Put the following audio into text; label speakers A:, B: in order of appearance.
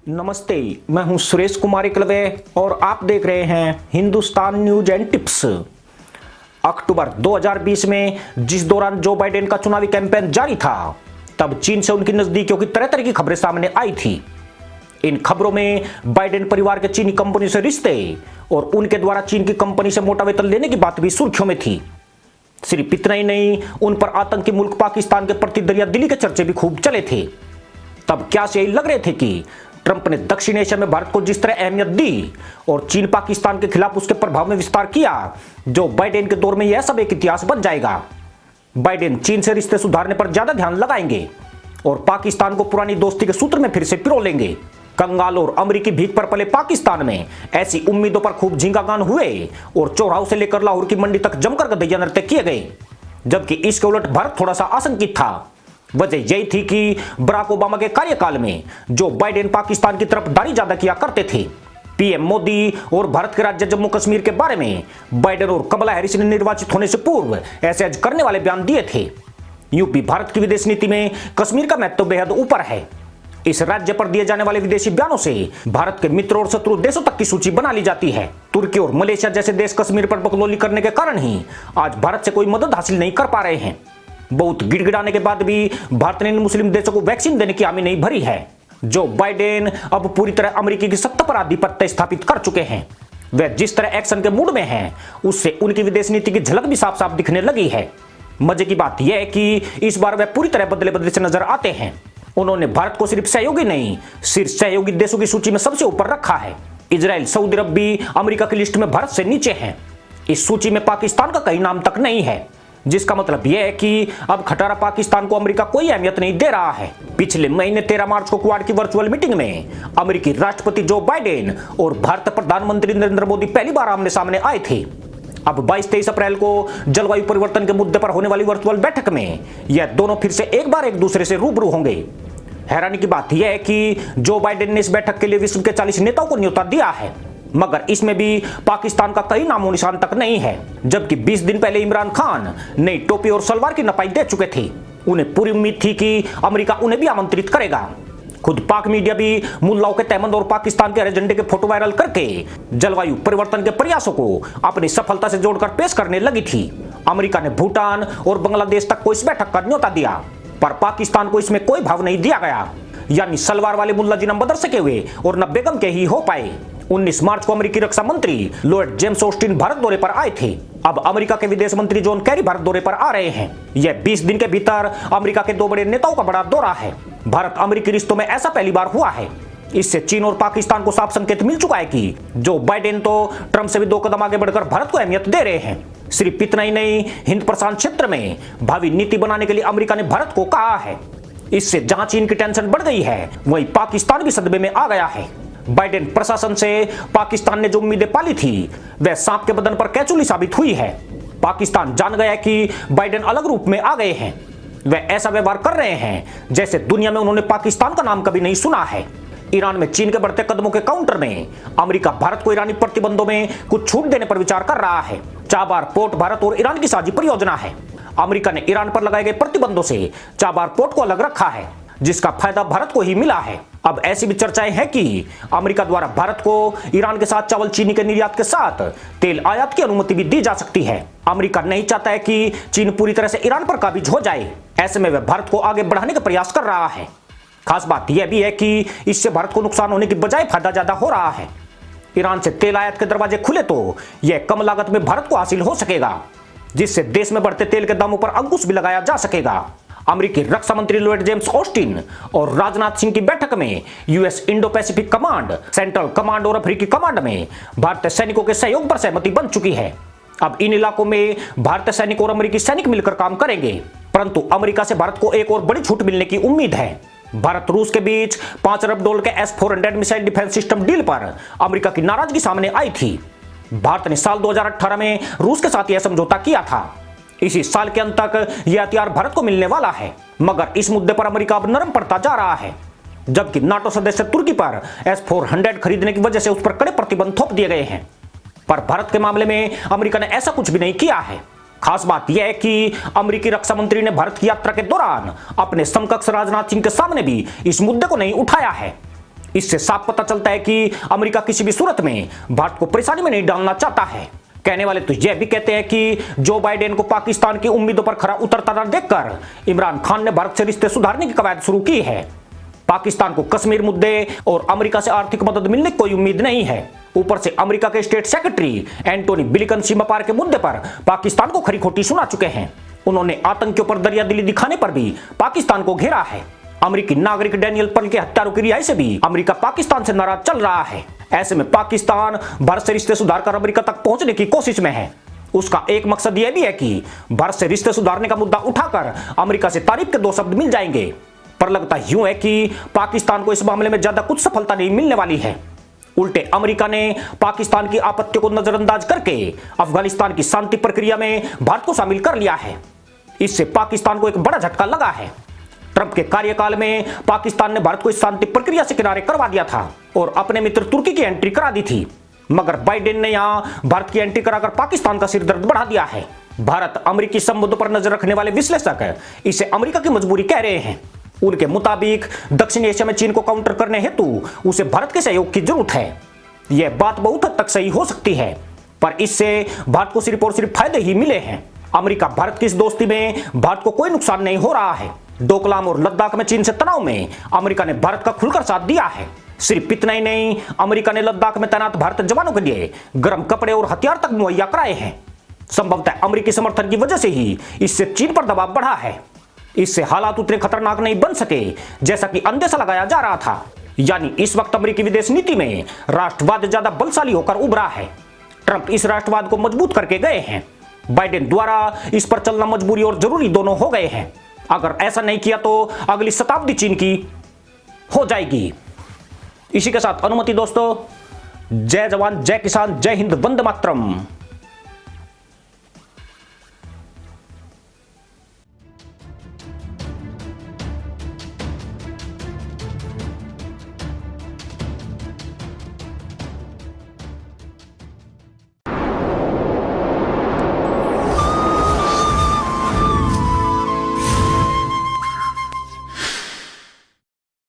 A: नमस्ते, मैं हूं सुरेश कुमार एकलवे और आप देख रहे हैं हिंदुस्तान न्यूज एंड टिप्स। अक्टूबर 2020 में जिस दौरान जो बाइडेन का चुनावी कैंपेन जारी था, तब चीन से उनकी नजदीकियों की तरह तरह की खबरें सामने आई थी। इन खबरों में बाइडेन परिवार के चीनी कंपनी से रिश्ते और उनके द्वारा चीन की कंपनी से मोटा वेतन लेने की बात भी सुर्खियों में थी। सिर्फ इतना ही नहीं, उन पर आतंकी मुल्क पाकिस्तान के प्रति दरिया दिली के चर्चे भी खूब चले थे। तब क्या यही लग रहे थे कि ट्रंप ने दक्षिण एशिया में भारत को जिस तरह अहमियत दी और चीन पाकिस्तान के खिलाफ उसके प्रभाव में विस्तार किया, जो बाइडेन के दौर में यह सब एक इतिहास बन जाएगा। बाइडेन चीन से रिश्ते सुधारने पर ज्यादा ध्यान लगाएंगे और पाकिस्तान को पुरानी दोस्ती के सूत्र में फिर से पिरो लेंगे। कंगाल और अमेरिकी भीख पर पले पाकिस्तान में ऐसी उम्मीदों पर खूब झींगागान हुए और चौराहों से लेकर लाहौर की मंडी तक जमकर गधैया नृत्य किए गए, जबकि इसके उलट भारत थोड़ा सा आशंकित था। वजह यही थी कि बराक ओबामा के कार्यकाल में जो बाइडेन पाकिस्तान की तरफदारी ज्यादा किया करते थे। पीएम मोदी और भारत के राज्य जम्मू कश्मीर के बारे में बाइडेन और कमला हैरिस ने निर्वाचित होने से पूर्व ऐसे करने वाले बयान दिए थे। यूपी भारत की विदेश नीति में कश्मीर का महत्व बेहद ऊपर है। इस राज्य पर दिए जाने वाले विदेशी बयानों से भारत के मित्र और शत्रु देशों तक की सूची बना ली जाती है। तुर्की और मलेशिया जैसे देश कश्मीर पर बकलोली करने के कारण ही आज भारत से कोई मदद हासिल नहीं कर पा रहे हैं। बहुत गिड़गिड़ाने के बाद भी भारत ने इन मुस्लिम देशों को वैक्सीन देने की हामी नहीं भरी है। जो बाइडेन अब पूरी तरह अमेरिकी की सत्ता पर आधिपत्य स्थापित कर चुके हैं, वे जिस तरह एक्शन के मूड में हैं, उससे उनकी विदेश नीति की झलक भी साफ साफ दिखने लगी है। मजे की बात यह है कि इस बार वे पूरी तरह बदले बदले से नजर आते हैं। उन्होंने भारत को सिर्फ सहयोगी नहीं, शीर्ष सहयोगी देशों की सूची में सबसे ऊपर रखा है। इजराइल, सऊदी अरब भी अमेरिका की लिस्ट में भारत से नीचे हैं। इस सूची में पाकिस्तान का कहीं नाम तक नहीं है, जिसका मतलब यह है कि अब खटारा पाकिस्तान को अमेरिका कोई अहमियत नहीं दे रहा है। पिछले महीने 13 मार्च को क्वाड की वर्चुअल मीटिंग में अमेरिकी राष्ट्रपति जो बाइडेन और भारत प्रधानमंत्री नरेंद्र मोदी पहली बार आमने सामने आए थे। अब 22-23 अप्रैल को जलवायु परिवर्तन के मुद्दे पर होने वाली वर्चुअल बैठक में यह दोनों फिर से एक बार एक दूसरे से रूबरू होंगे। हैरानी की बात यह है कि जो बाइडेन ने इस बैठक के लिए विश्व के 40 नेताओं को न्योता दिया है, मगर इसमें भी पाकिस्तान का कई नामो निशान तक नहीं है। जबकि 20 दिन पहले इमरान खान नई टोपी और सलवार की नपाई दे चुके थे। उन्हें पूरी उम्मीद थी कि अमेरिका उन्हें भी आमंत्रित करेगा। खुद पाक मीडिया भी मुल्लाओं के तहमंद और पाकिस्तान के हरे झंडे के फोटो वायरल करके जलवायु परिवर्तन के प्रयासों को अपनी सफलता से जोड़कर पेश करने लगी थी। अमेरिका ने भूटान और बांग्लादेश तक को इस बैठक का न्योता दिया, पर पाकिस्तान को इसमें कोई भाव नहीं दिया गया। यानी सलवार वाले मुल्ला जी न मदरसे के हुए और न बेगम के ही हो पाए। 19 मार्च को अमेरिकी रक्षा मंत्री लॉर्ड जेम्स ऑस्टिन भारत दौरे पर आए थे। अब अमेरिका के विदेश मंत्री जॉन कैरी भारत दौरे पर आ रहे हैं। यह 20 दिन के भीतर अमेरिका के दो बड़े नेताओं का बड़ा दौरा है। भारत अमेरिकी रिश्तों में ऐसा पहली बार हुआ है। इससे चीन और पाकिस्तान को साफ संकेत मिल चुका है कि जो बाइडेन तो ट्रंप से भी 2 कदम आगे बढ़कर भारत को अहमियत दे रहे हैं। सिर्फ इतना ही नहीं, हिंद प्रशांत क्षेत्र में भावी नीति बनाने के लिए अमेरिका ने भारत को कहा है। इससे जहां चीन की टेंशन बढ़ गई है, वहीं पाकिस्तान भी सदमे में आ गया है। बाइडेन प्रशासन से पाकिस्तान ने जो उम्मीदें पाली थी, वह सांप के बदन पर कैचुली साबित हुई है। पाकिस्तान जान गया कि बाइडेन अलग रूप में आ गए हैं। वे ऐसा व्यवहार कर रहे हैं जैसे दुनिया में उन्होंने पाकिस्तान का नाम कभी नहीं सुना है। ईरान में चीन के बढ़ते कदमों के काउंटर में अमेरिका भारत को ईरानी प्रतिबंधों में कुछ छूट देने पर विचार कर रहा है। चाबार पोर्ट भारत और ईरान की साझी परियोजना है। अमेरिका ने ईरान पर लगाए गए प्रतिबंधों से चाबार पोर्ट को अलग रखा है, जिसका फायदा भारत को ही मिला है। अब ऐसी भी चर्चाएं हैं कि अमेरिका द्वारा भारत को ईरान के साथ चावल, चीनी के निर्यात के साथ तेल आयात की अनुमति भी दी जा सकती है। अमेरिका नहीं चाहता है कि चीन पूरी तरह से ईरान पर काबिज हो जाए। ऐसे में वह भारत को आगे बढ़ाने का प्रयास कर रहा है। खास बात यह भी है कि इससे भारत को नुकसान होने की बजाय फायदा ज्यादा हो रहा है। ईरान से तेल आयात के दरवाजे खुले तो यह कम लागत में भारत को हासिल हो सकेगा, जिससे देश में बढ़ते तेल के दामों पर अंकुश भी लगाया जा सकेगा। अमेरिकी रक्षा मंत्री लॉर्ड जेम्स ऑस्टिन और राजनाथ सिंह की बैठक में US Indo Pacific command, central command और अफ्रीकी कमांड में भारतीय सैनिकों के सहयोग पर सहमति बन चुकी है। अब इन इलाकों में भारतीय सैनिक और अमेरिकी सैनिक मिलकर काम करेंगे, परंतु अमेरिका से भारत को एक और बड़ी छूट मिलने की उम्मीद है। भारत रूस के बीच $5 अरब के S-400 missile defence system deal पर अमेरिका की नाराजगी सामने आई थी। भारत ने साल 2018 में रूस के साथ यह समझौता किया था। इसी साल के अंत तक यह हथियार भारत को मिलने वाला है, मगर इस मुद्दे पर अमेरिका अब नरम पड़ता जा रहा है। जबकि नाटो सदस्य तुर्की पर S-400 खरीदने की वजह से उस पर कड़े प्रतिबंध थोप दिए गए हैं। पर भारत के मामले में अमेरिका ने ऐसा कुछ भी नहीं किया है। खास बात यह है कि अमेरिकी रक्षा मंत्री ने भारत की यात्रा के दौरान अपने समकक्ष राजनाथ सिंह के सामने भी इस मुद्दे को नहीं उठाया है। इससे साफ पता चलता है कि अमेरिका किसी भी सूरत में भारत को परेशानी में नहीं डालना चाहता है। कहने वाले तो यह भी कहते हैं कि जो बाइडेन को पाकिस्तान की उम्मीदों पर खरा उतरता न देखकर इमरान खान ने भारत से रिश्ते सुधारने की कवायद शुरू की है। पाकिस्तान को कश्मीर मुद्दे और अमेरिका से आर्थिक मदद मिलने की कोई उम्मीद नहीं है। ऊपर से अमेरिका के स्टेट सेक्रेटरी एंटोनी ब्लिंकन सीमा पार के मुद्दे पर पाकिस्तान को खरी खोटी सुना चुके हैं। उन्होंने आतंकियों पर दरियादिली दिखाने पर भी पाकिस्तान को घेरा है। अमेरिकी नागरिक डैनियल पर्ल के हत्यारों की रिहाई से भी अमेरिका पाकिस्तान से नाराज चल रहा है। ऐसे में पाकिस्तान भारत से रिश्ते सुधारकर अमेरिका तक पहुंचने की कोशिश में है। उसका एक मकसद यह भी है कि भारत से रिश्ते सुधारने का मुद्दा उठाकर अमेरिका से तारीफ के दो शब्द मिल जाएंगे। पर लगता यूं है कि पाकिस्तान को इस मामले में ज्यादा कुछ सफलता नहीं मिलने वाली है। उल्टे अमेरिका ने पाकिस्तान की आपत्तियों को नजरअंदाज करके अफगानिस्तान की शांति प्रक्रिया में भारत को शामिल कर लिया है। इससे पाकिस्तान को एक बड़ा झटका लगा है। ट्रंप के कार्यकाल में पाकिस्तान ने भारत को इस शांति प्रक्रिया से किनारे करवा दिया था और अपने मित्र तुर्की की एंट्री करा दी थी, मगर बाइडेन ने यहां भारत की एंट्री कराकर पाकिस्तान का सिरदर्द बढ़ा दिया है। भारत अमेरिकी संबंधों पर नजर रखने वाले विश्लेषक इसे अमेरिका की मजबूरी कह रहे हैं। उनके मुताबिक दक्षिण एशिया में चीन को काउंटर करने हेतु उसे भारत के सहयोग की जरूरत है। यह बात बहुत हद तक सही हो सकती है, पर इससे भारत को सिर्फ और सिर्फ फायदे ही मिले हैं। अमेरिका भारत की इस दोस्ती में भारत को कोई नुकसान नहीं हो रहा है। डोकलाम और लद्दाख में चीन से तनाव में अमेरिका ने भारत का खुलकर साथ दिया है। सिर्फ इतना ही नहीं, अमेरिका ने लद्दाख में तैनात भारतीय जवानों के लिए गर्म कपड़े और हथियार तक मुहैया कराए हैं। संभवतः अमेरिकी समर्थन की वजह से ही इससे चीन पर दबाव बढ़ा है। इससे हालात उतने खतरनाक नहीं बन सके जैसा कि अंदेशा लगाया जा रहा था। यानी इस वक्त अमेरिकी विदेश नीति में राष्ट्रवाद ज्यादा बलशाली होकर उभरा है। ट्रंप इस राष्ट्रवाद को मजबूत करके गए हैं। बाइडेन द्वारा इस पर चलना मजबूरी और जरूरी दोनों हो गए हैं। अगर ऐसा नहीं किया तो अगली शताब्दी चीन की हो जाएगी। इसी के साथ अनुमति दोस्तों, जय जवान जय किसान जय हिंद वंदे मातरम।